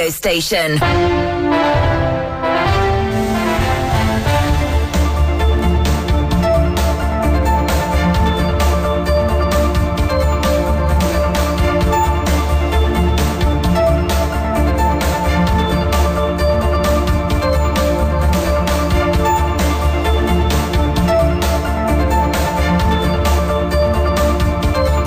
radio station.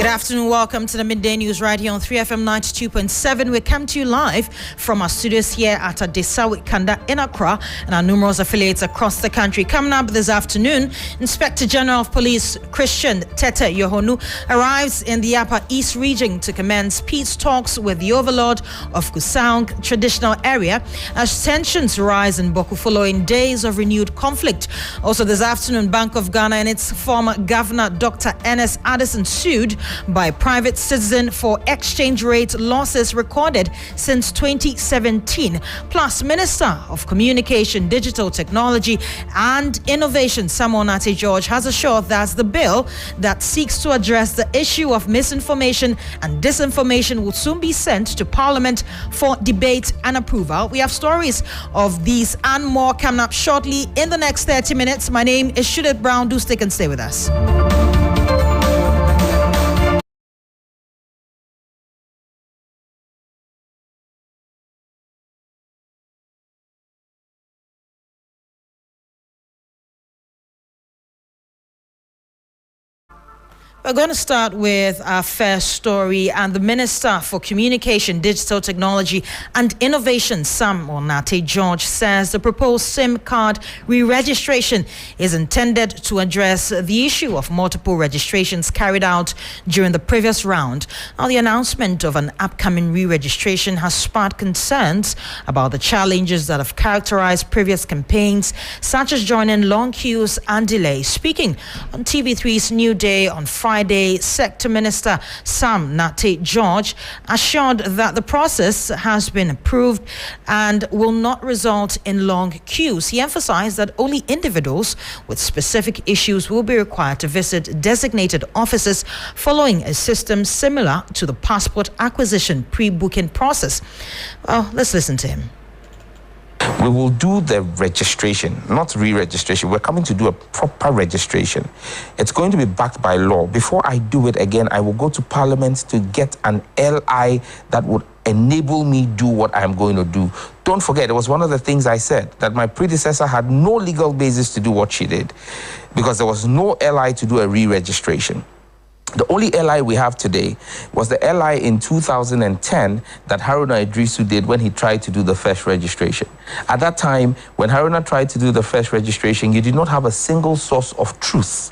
Afternoon, welcome to the Midday News right here on 3FM 92.7. We come to you live from our studios here at Adesawi Kanda in Accra and our numerous affiliates across the country. Coming up this afternoon, Inspector General of Police Christian Tete Yohonu arrives in the Upper East region to commence peace talks with the overlord of Kusaung traditional area as tensions rise in Boku following days of renewed conflict. Also this afternoon, Bank of Ghana and its former governor Dr. Ernest Addison sued by private citizen for exchange rate losses recorded since 2017. Plus, Minister of Communication, Digital Technology and Innovation, Samuel Nate George, has assured that the bill that seeks to address the issue of misinformation and disinformation will soon be sent to Parliament for debate and approval. We have stories of these and more coming up shortly in the next 30 minutes. My name is Judith Brown. Do stick and stay with us. We're going to start with our first story, and the Minister for Communication, Digital Technology and Innovation, Samuel Nate George, says the proposed SIM card re-registration is intended to address the issue of multiple registrations carried out during the previous round. Now, the announcement of an upcoming re-registration has sparked concerns about the challenges that have characterized previous campaigns, such as joining long queues and delays. Speaking on TV3's New Day on Friday, Sector Minister Sam Nate George assured that the process has been approved and will not result in long queues. He emphasized that only individuals with specific issues will be required to visit designated offices following a system similar to the passport acquisition pre-booking process. Well, let's listen to him. We will do the registration, not re-registration. We're coming to do a proper registration. It's going to be backed by law. Before I do it again, I will go to Parliament to get an LI that would enable me do what I'm going to do. Don't forget, it was one of the things I said, that my predecessor had no legal basis to do what she did because there was no LI to do a re-registration. The only LI we have today was the LI in 2010 that Haruna Idrisu did when he tried to do the first registration. At that time, when Haruna tried to do the first registration, you did not have a single source of truth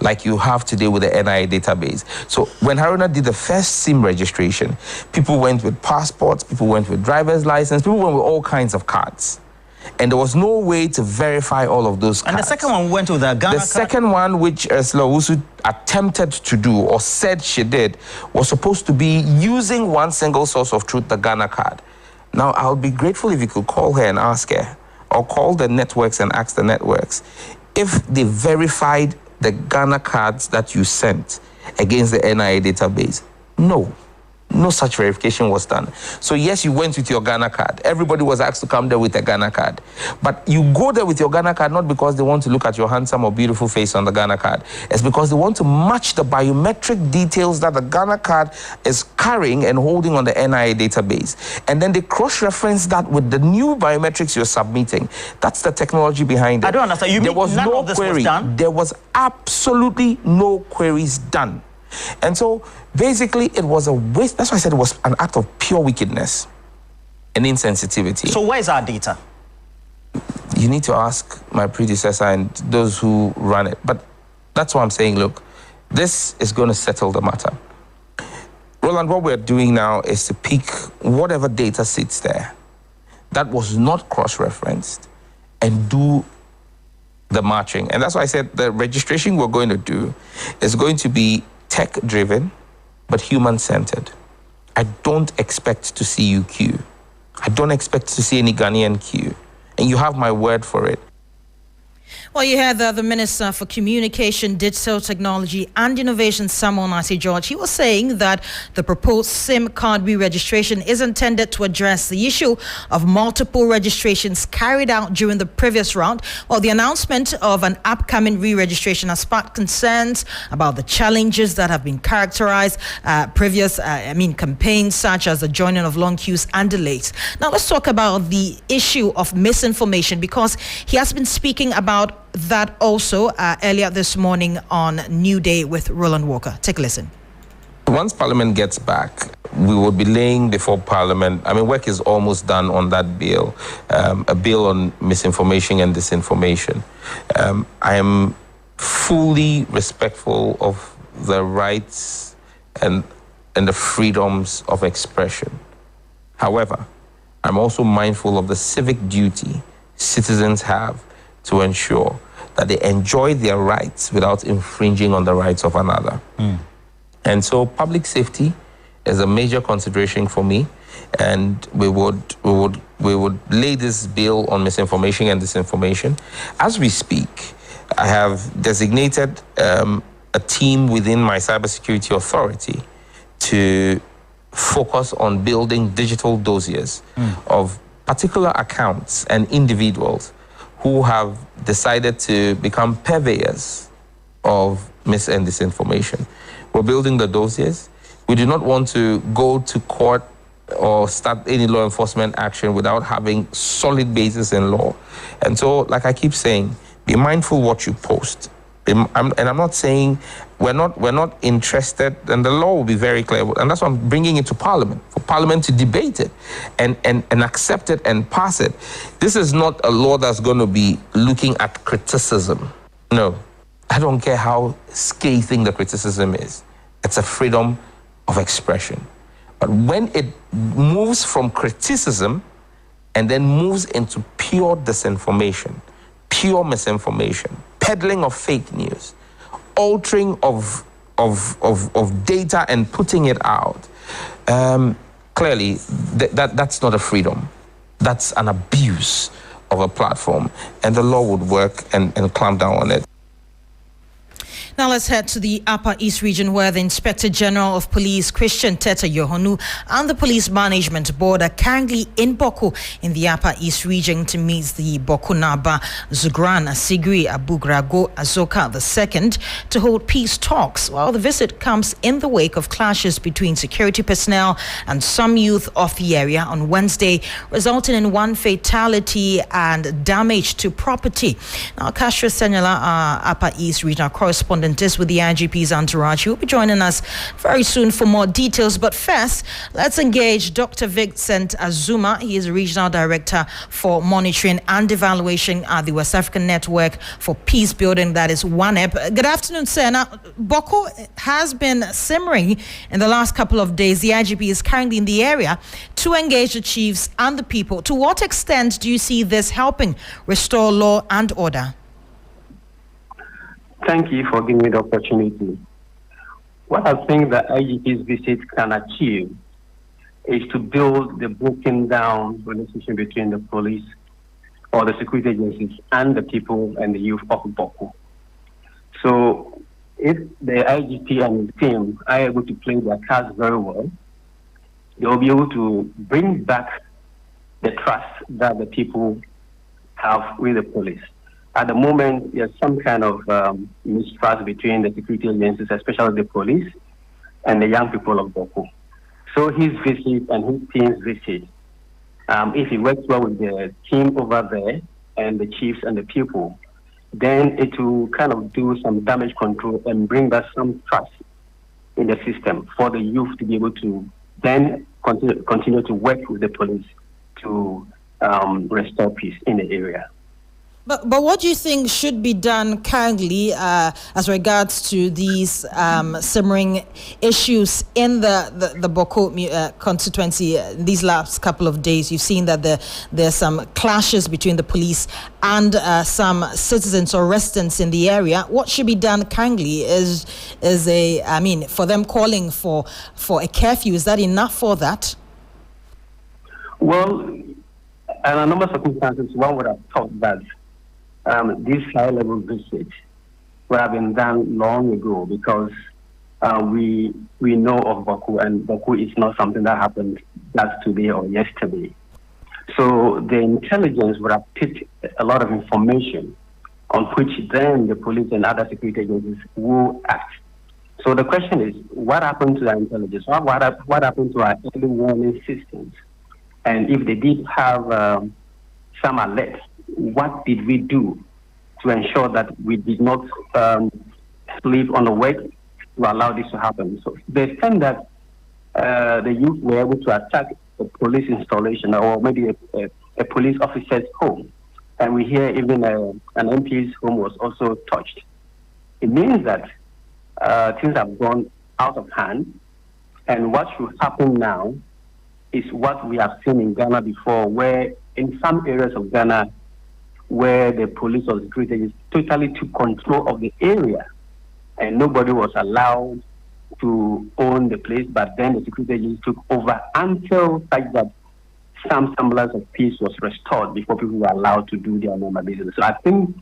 like you have today with the NIA database. So when Haruna did the first SIM registration, people went with passports, people went with driver's license, people went with all kinds of cards. And there was no way to verify all of those cards. And the second one went with the Ghana card? The second one, which Slawusu attempted to do or said she did, was supposed to be using one single source of truth, the Ghana card. Now, I'll be grateful if you could call her and ask her, or call the networks and ask the networks, if they verified the Ghana cards that you sent against the NIA database. No. No such verification was done. So yes, you went with your Ghana card. Everybody was asked to come there with a Ghana card. But you go there with your Ghana card not because they want to look at your handsome or beautiful face on the Ghana card. It's because they want to match the biometric details that the Ghana card is carrying and holding on the NIA database. And then they cross-reference that with the new biometrics you're submitting. That's the technology behind it. I don't understand. You mean none of this was done? There was absolutely no queries done. And so basically it was a waste. That's why I said it was an act of pure wickedness and insensitivity. So where is our data? You need to ask my predecessor and those who run it. But that's why I'm saying, look, this is going to settle the matter. Roland, what we're doing now is to pick whatever data sits there that was not cross-referenced and do the matching. And that's why I said the registration we're going to do is going to be tech-driven, but human-centered. I don't expect to see you queue. I don't expect to see any Ghanaian queue. And you have my word for it. Well, you heard the Minister for Communication, Digital Technology and Innovation, Samuel Nasi George. He was saying that the proposed SIM card re-registration is intended to address the issue of multiple registrations carried out during the previous round. Well, the announcement of an upcoming re-registration has sparked concerns about the challenges that have been characterized previous campaigns, such as the joining of long queues and delays. Now, let's talk about the issue of misinformation, because he has been speaking about that also earlier this morning on New Day with Roland Walker. Take a listen. Once Parliament gets back, we will be laying before Parliament. Work is almost done on that bill, a bill on misinformation and disinformation. I am fully respectful of the rights and the freedoms of expression. However, I'm also mindful of the civic duty citizens have to ensure that they enjoy their rights without infringing on the rights of another. And so public safety is a major consideration for me, and we would lay this bill on misinformation and disinformation. As we speak, I have designated a team within my cybersecurity authority to focus on building digital dossiers of particular accounts and individuals who have decided to become purveyors of mis and disinformation. We're building the dossiers. We do not want to go to court or start any law enforcement action without having solid basis in law. And so, like I keep saying, be mindful what you post. I'm not saying we're not interested, and the law will be very clear, and that's why I'm bringing it to Parliament, for Parliament to debate it and accept it and pass it. This is not a law that's going to be looking at criticism. No, I don't care how scathing the criticism is. It's a freedom of expression. But when it moves from criticism and then moves into pure disinformation, pure misinformation, peddling of fake news, altering of data and putting it out, clearly that's not a freedom. That's an abuse of a platform, and the law would work and clamp down on it. Now let's head to the Upper East region, where the Inspector General of Police, Christian Teta Yohonu, and the Police Management Board are currently in Boko in the Upper East region to meet the Boko Naba Zugran Asigri Abugrago Azoka II to hold peace talks. While the visit comes in the wake of clashes between security personnel and some youth of the area on Wednesday, resulting in one fatality and damage to property. Now, Castro Senyola, our Upper East regional correspondent, is with the IGP's entourage. He will be joining us very soon for more details. But first, let's engage Dr. Vincent Azuma. He is a Regional Director for Monitoring and Evaluation at the West African Network for Peace Building, that is WANEP. Good afternoon, sir. Now, Boko has been simmering in the last couple of days. The IGP is currently in the area to engage the chiefs and the people. To what extent do you see this helping restore law and order? Thank you for giving me the opportunity. What I think the IGP's visit can achieve is to build the broken down relationship between the police or the security agencies and the people and the youth of Boko. So if the IGP and his team are able to play their cards very well, they will be able to bring back the trust that the people have with the police. At the moment, there's some kind of mistrust between the security agencies, especially the police, and the young people of Boko. So his visit and his team's visit, if he works well with the team over there and the chiefs and the people, then it will kind of do some damage control and bring back some trust in the system for the youth to be able to then continue to work with the police to restore peace in the area. But what do you think should be done currently as regards to these simmering issues in the Boko constituency? These last couple of days, you've seen that there's some clashes between the police and some citizens or residents in the area. What should be done currently is for them calling for a curfew. Is that enough for that? Well, in a number of circumstances, one would have thought that this high-level visit would have been done long ago, because we know of Boku, and Boku is not something that happened just today or yesterday. So the intelligence would have picked a lot of information on which then the police and other security agencies will act. So the question is, what happened to the intelligence? What happened to our early warning systems? And if they did have some alert, what did we do to ensure that we did not sleep on the work to allow this to happen? So the extent that the youth were able to attack a police installation or maybe a police officer's home, and we hear even an MP's home was also touched, it means that things have gone out of hand, and what should happen now is what we have seen in Ghana before, where in some areas of Ghana where the police or security agents totally took control of the area and nobody was allowed to own the place, but then the security agents took over until such that some semblance of peace was restored before people were allowed to do their normal business. So I think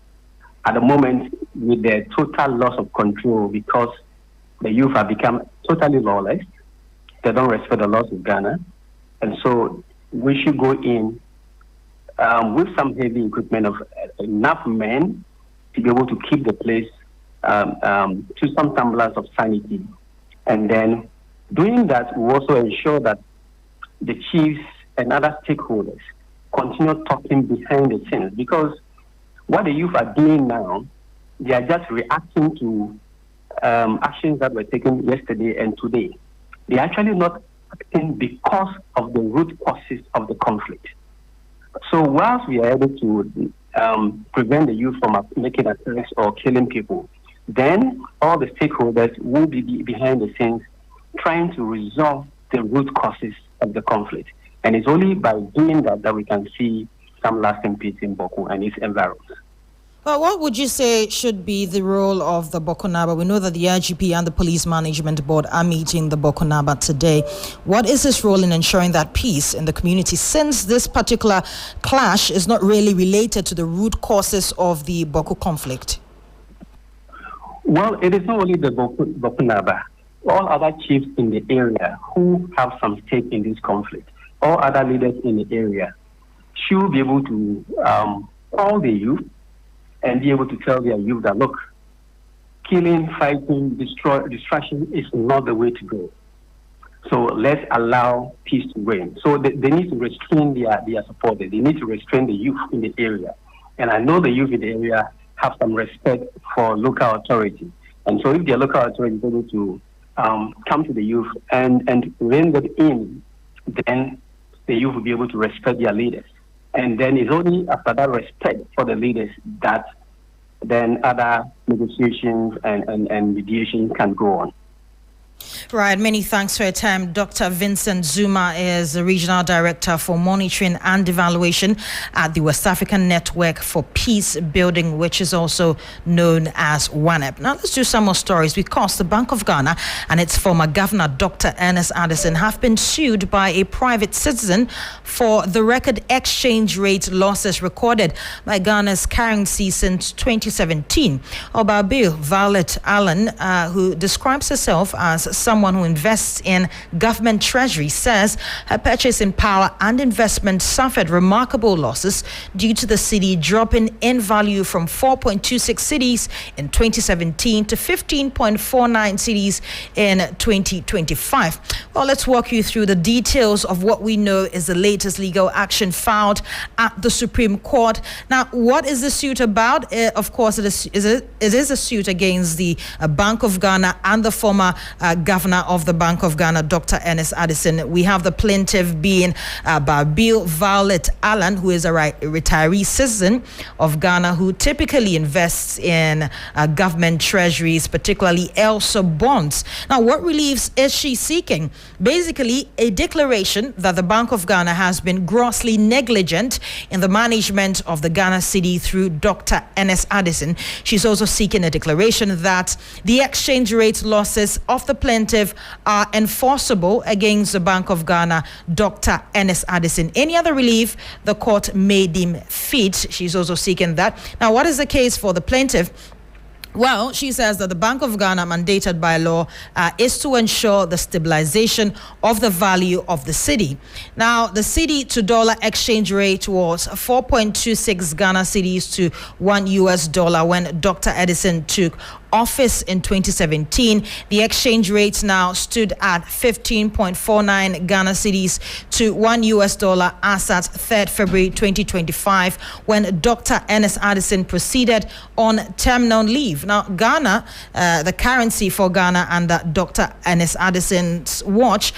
at the moment, with the total loss of control, because the youth have become totally lawless, they don't respect the laws of Ghana, and so we should go in with some heavy equipment of enough men to be able to keep the place to some semblance of sanity. And then doing that will also ensure that the chiefs and other stakeholders continue talking behind the scenes, because what the youth are doing now, they are just reacting to actions that were taken yesterday and today. They are actually not acting because of the root causes of the conflict. So whilst we are able to prevent the youth from making attacks or killing people, then all the stakeholders will be behind the scenes trying to resolve the root causes of the conflict. And it's only by doing that that we can see some lasting peace in Boku and its environs. Well, what would you say should be the role of the Bokonaba? We know that the IGP and the Police Management Board are meeting the Bokonaba today. What is his role in ensuring that peace in the community, since this particular clash is not really related to the root causes of the Boku conflict? Well, it is not only the Bokonaba. All other chiefs in the area who have some stake in this conflict, all other leaders in the area should be able to call the youth and be able to tell their youth that, look, killing, fighting, destruction is not the way to go. So let's allow peace to reign. So they need to restrain their supporters. They need to restrain the youth in the area. And I know the youth in the area have some respect for local authority. And so if their local authority is able to come to the youth and rein them in, then the youth will be able to respect their leaders. And then it's only after that respect for the leaders that then other negotiations and mediation can go on. Right, many thanks for your time. Dr. Vincent Zuma is the Regional Director for Monitoring and Evaluation at the West African Network for Peace Building, which is also known as WANEP. Now let's do some more stories, because the Bank of Ghana and its former governor, Dr. Ernest Addison, have been sued by a private citizen for the record exchange rate losses recorded by Ghana's currency since 2017. Obabil Violet Allen, who describes herself as someone who invests in government treasury, says her purchasing power and investment suffered remarkable losses due to the cedi dropping in value from 4.26 cedis in 2017 to 15.49 cedis in 2025. Well, let's walk you through the details of what we know is the latest legal action filed at the Supreme Court. Now, what is the suit about? Of course, it is a suit against the Bank of Ghana and the former governor of the Bank of Ghana, Dr. Ernest Addison. We have the plaintiff being Babil Violet Allen, who is a retiree citizen of Ghana who typically invests in government treasuries, particularly ELSA bonds. Now, what reliefs is she seeking? Basically, a declaration that the Bank of Ghana has been grossly negligent in the management of the Ghana cedi through Dr. Ernest Addison. She's also seeking a declaration that the exchange rate losses of the plaintiff are enforceable against the Bank of Ghana, Dr. Ernest Addison. Any other relief, the court may deem fit. She's also seeking that. Now, what is the case for the plaintiff? Well, she says that the Bank of Ghana, mandated by law, is to ensure the stabilization of the value of the cedi. Now, the cedi to dollar exchange rate was 4.26 Ghana cedis to $1 when Dr. Addison took office in 2017. The exchange rate now stood at 15.49 Ghana cedis to $1 as at 3rd February 2025 when Dr. Ernest Addison proceeded on terminal leave. Now, Ghana, the currency for Ghana under Dr. Ernest Addison's watch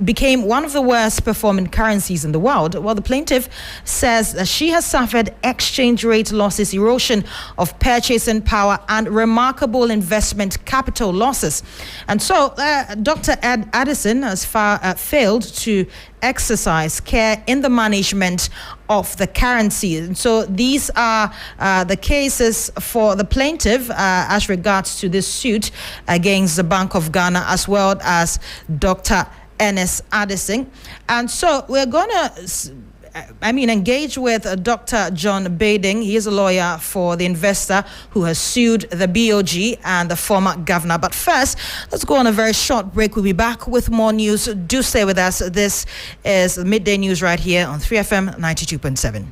became one of the worst performing currencies in the world. Well, the plaintiff says that she has suffered exchange rate losses, erosion of purchasing power, and remarkable investment capital losses. And so Dr. Addison has failed to exercise care in the management of the currency. And so these are the cases for the plaintiff as regards to this suit against the Bank of Ghana as well as Dr. Ernest Addison. And so we're going to engage with Dr. John Bading. He is a lawyer for the investor who has sued the BOG and the former governor. But first, let's go on a very short break. We'll be back with more news. Do stay with us. This is the Midday News right here on 3FM 92.7.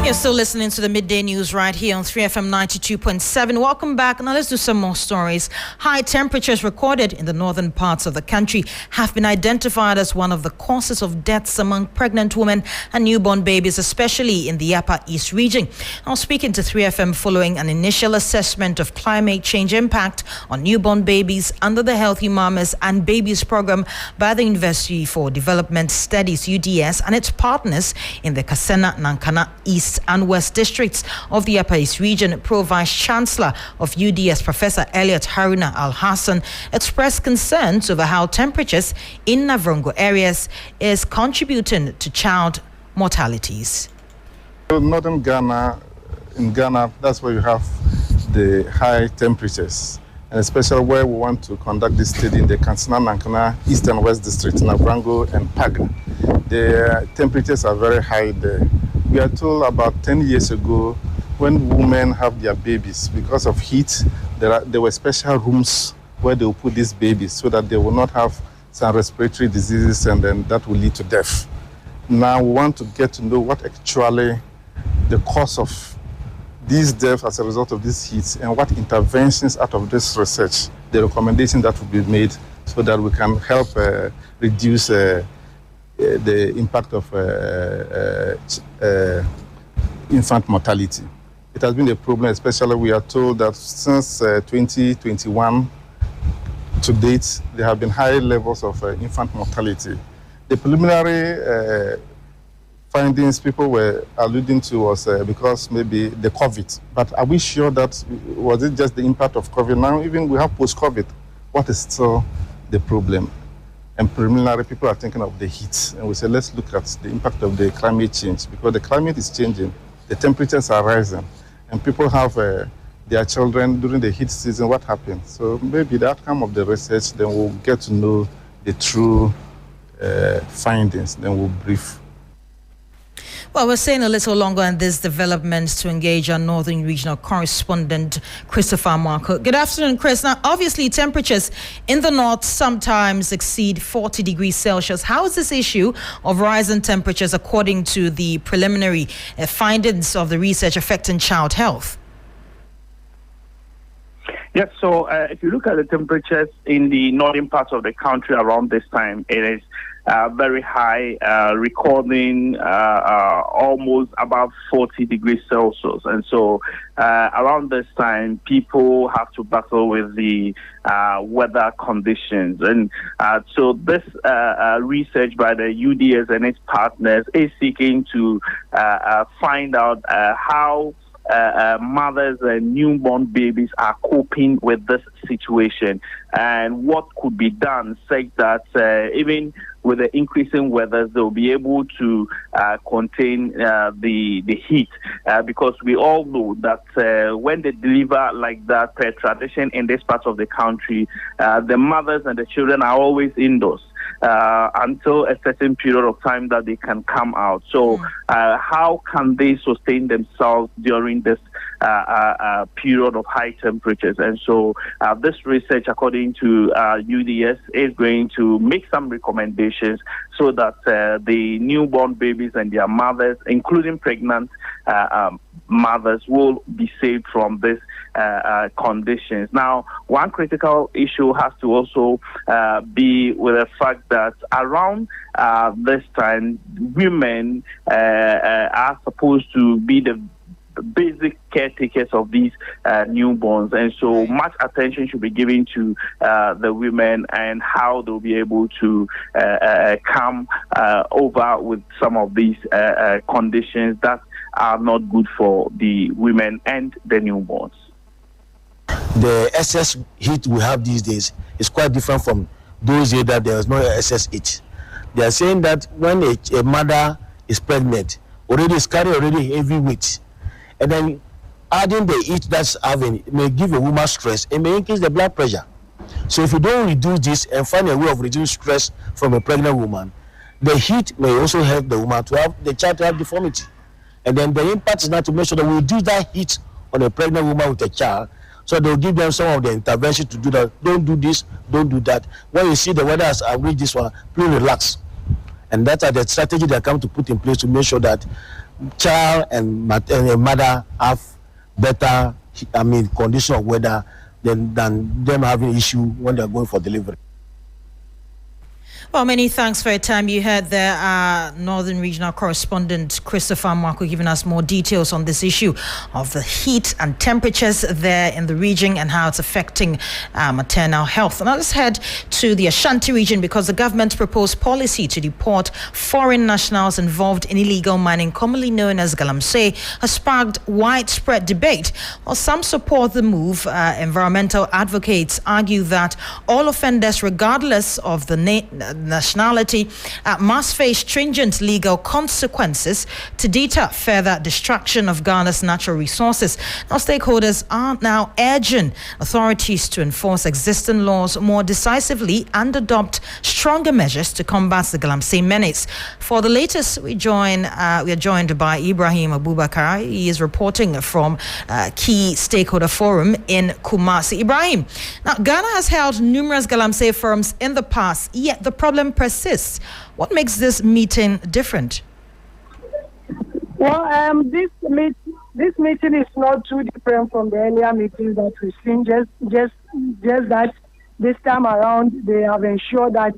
You're still listening to the Midday News right here on 3FM 92.7. Welcome back. Now let's do some more stories. High temperatures recorded in the northern parts of the country have been identified as one of the causes of deaths among pregnant women and newborn babies, especially in the Upper East region. Now speaking to 3FM following an initial assessment of climate change impact on newborn babies under the Healthy Mamas and Babies program by the University for Development Studies, UDS, and its partners in the Kasena, Nankana, East and West districts of the Upper East region, Pro Vice Chancellor of UDS, Professor Elliot Haruna Al-Hassan, expressed concerns over how temperatures in Navrongo areas is contributing to child mortalities. Northern Ghana, in Ghana, that's where you have the high temperatures. and especially where we want to conduct this study in the Kansana, Nankana, East and West District, Navrango and Paga. The temperatures are very high there. We are told about 10 years ago, when women have their babies, because of heat, there were special rooms where they will put these babies so that they will not have some respiratory diseases, and then that will lead to death. Now we want to get to know what actually the cause of these deaths as a result of these heats, and what interventions out of this research, the recommendation that will be made so that we can help reduce the impact of infant mortality. It has been a problem, especially we are told that since 2021 to date, there have been high levels of infant mortality. The preliminary findings people were alluding to was because maybe the COVID. But are we sure that, was it just the impact of COVID? Now, even we have post-COVID, what is still the problem? And preliminary, people are thinking of the heat. And we say, let's look at the impact of the climate change, because the climate is changing, the temperatures are rising, and people have their children during the heat season. What happens? So maybe the outcome of the research, then we'll get to know the true findings, then we'll brief. Well, we're staying a little longer on this development to engage our Northern Regional Correspondent, Christopher Marco. Good afternoon, Chris. Now, obviously, temperatures in the north sometimes exceed 40 degrees Celsius. How is this issue of rising temperatures, according to the preliminary findings of the research, affecting child health? Yes, so if you look at the temperatures in the northern parts of the country around this time, it is very high, recording almost above 40 degrees Celsius. And so around this time, people have to battle with the weather conditions. And so this research by the UDS and its partners is seeking to find out how mothers and newborn babies are coping with this situation, and what could be done such that even with the increasing weather, they'll be able to contain the heat, because we all know that when they deliver like that, per tradition in this part of the country, the mothers and the children are always indoors until a certain period of time that they can come out. So how can they sustain themselves during this period of high temperatures? And so this research, according to UDS, is going to make some recommendations so that the newborn babies and their mothers, including pregnant mothers, will be saved from these conditions. Now, one critical issue has to also be with the fact that around this time, women are supposed to be the basic caretakers of these newborns, and so much attention should be given to the women and how they'll be able to come over with some of these conditions that are not good for the women and the newborns. The excess heat we have these days is quite different from those days that there was no excess heat. They are saying that when a mother is pregnant, already is carrying already heavy weight, and then adding the heat that's having may give a woman stress and may increase the blood pressure. So if you don't reduce this and find a way of reducing stress from a pregnant woman, the heat may also help the woman to have the child to have deformity. And then the impact is not to make sure that we reduce that heat on a pregnant woman with a child. So they'll give them some of the intervention to do that. Don't do this, don't do that. When you see the weather has agreed this one, please relax. And that's the strategy they come to put in place to make sure that child and mother have better, condition of weather than them having issue when they're going for delivery. Well, many thanks for your time. You heard there Northern Regional Correspondent Christopher Marco giving us more details on this issue of the heat and temperatures there in the region and how it's affecting maternal health. Now let's head to the Ashanti region, because the government's proposed policy to deport foreign nationals involved in illegal mining, commonly known as galamsey, has sparked widespread debate. While some support the move, environmental advocates argue that all offenders, regardless of the nationality must face stringent legal consequences to deter further destruction of Ghana's natural resources. Now, stakeholders are now urging authorities to enforce existing laws more decisively and adopt stronger measures to combat the Galamsey menace. For the latest, we are joined by Ibrahim Abubakar. He is reporting from Key Stakeholder Forum in Kumasi. Ibrahim, now Ghana has held numerous Galamsey forums in the past, yet the problem persists. What makes this meeting different? Well, this meeting is not too different from the earlier meetings that we've seen. Just that this time around, they have ensured that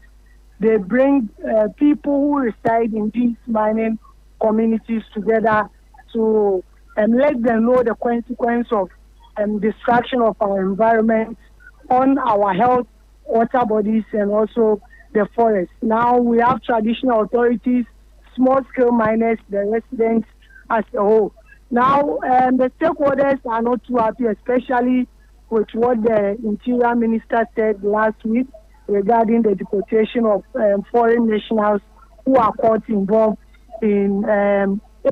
they bring people who reside in these mining communities together to let them know the consequence of destruction of our environment on our health, water bodies, and also the forest. Now we have traditional authorities, small-scale miners, the residents as a whole. Now the stakeholders are not too happy, especially with what the Interior Minister said last week regarding the deportation of foreign nationals who are caught involved in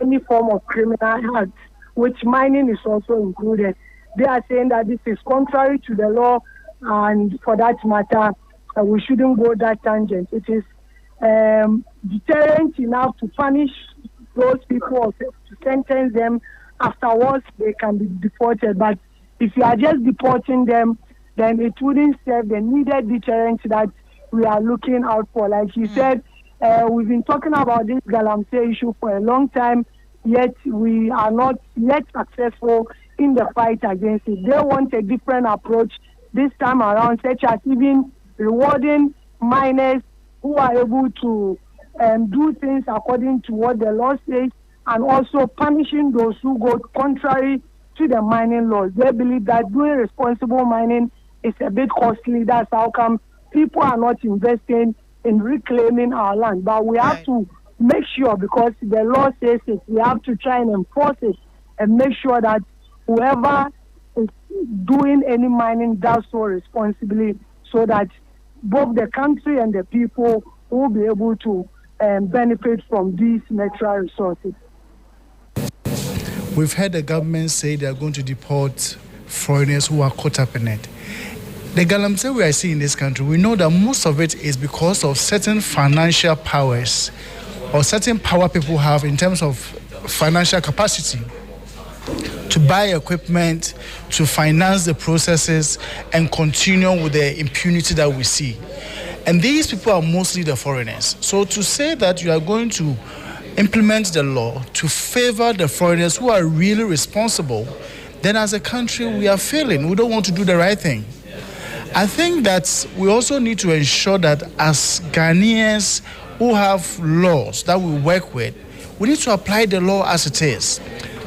any form of criminal acts, which mining is also included. They are saying that this is contrary to the law, and for that matter, we shouldn't go that tangent. It is deterrent enough to punish those people or to sentence them. Afterwards, they can be deported. But if you are just deporting them, then it wouldn't serve the needed deterrent that we are looking out for. Like you said, we've been talking about this Galamsey issue for a long time, yet we are not yet successful in the fight against it. They want a different approach this time around, such as even rewarding miners who are able to do things according to what the law says, and also punishing those who go contrary to the mining laws. They believe that doing responsible mining is a bit costly. That's how come people are not investing in reclaiming our land. But we have to make sure, because the law says it, we have to try and enforce it and make sure that whoever is doing any mining does so responsibly, so that both the country and the people will be able to benefit from these natural resources. We've heard the government say they are going to deport foreigners who are caught up in it. The Galamsey we are seeing in this country, we know that most of it is because of certain financial powers or certain power people have in terms of financial capacity to buy equipment, to finance the processes, and continue with the impunity that we see. And these people are mostly the foreigners. So to say that you are going to implement the law to favor the foreigners who are really responsible, then as a country we are failing. We don't want to do the right thing. I think that we also need to ensure that as Ghanaians who have laws that we work with, we need to apply the law as it is.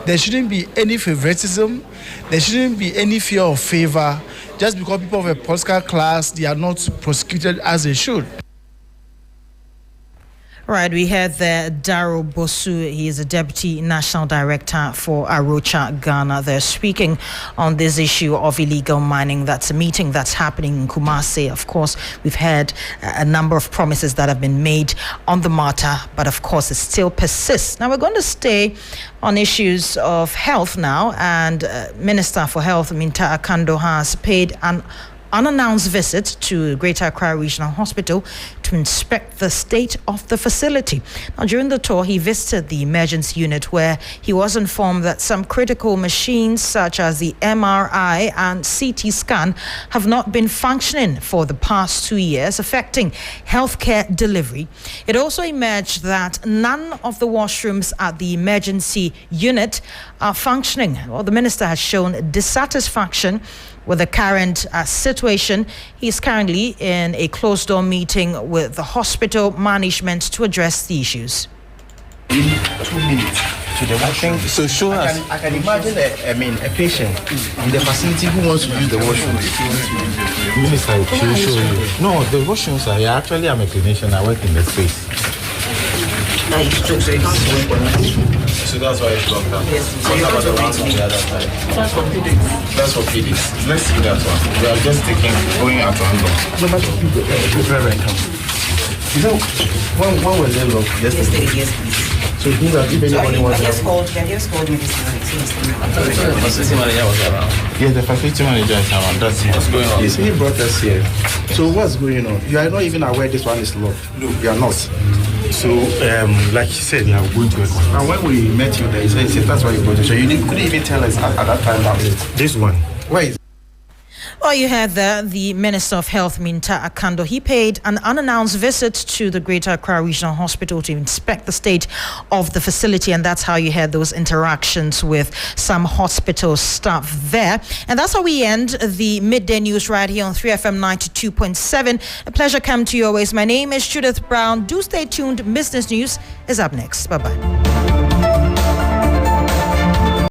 There shouldn't be any favoritism. There shouldn't be any fear of favor just because people of a political class, they are not prosecuted as they should. Right, we heard there Darryl Bosu. He is a Deputy National Director for Arocha, Ghana. They're speaking on this issue of illegal mining. That's a meeting that's happening in Kumasi. Of course, we've heard a number of promises that have been made on the matter, but of course it still persists. Now we're going to stay on issues of health now, and Minister for Health, Minta Akando, has paid an unannounced visit to Greater Accra Regional Hospital to inspect the state of the facility. Now, during the tour, he visited the emergency unit where he was informed that some critical machines such as the MRI and CT scan have not been functioning for the past 2 years, affecting healthcare delivery. It also emerged that none of the washrooms at the emergency unit are functioning. Well, the minister has shown dissatisfaction with the current situation. He's currently in a closed-door meeting with the hospital management to address the issues. 2 minutes to the washroom. So show us. I can imagine a patient in the facility who wants to use the washroom. Minister, show you. No, the washrooms are here. Actually, I'm a clinician. I work in the space. So that's why it's locked down. Yes. So what about the ones on the other side? That's for PDs. That's for PDs. Let's see that one. We are just going at random. You know, when was it locked? Yesterday, yes, please. So it means that if anybody wants to... They just called me this morning. The facility manager was around. Yeah, the facility manager is around. That's what's going on. Yes, he brought us here. So what's going on? You are not even aware this one is locked. No. You are not. So, like you said, you are going to work on. And when we met you there, you said that's why you brought it. So you couldn't even tell us at that time that this one. Why is Well, you had the Minister of Health, Minta Akando. He paid an unannounced visit to the Greater Accra Regional Hospital to inspect the state of the facility, and that's how you had those interactions with some hospital staff there. And that's how we end the midday news right here on 3FM 92.7. A pleasure coming to you always. My name is Judith Brown. Do stay tuned. Business News is up next. Bye-bye.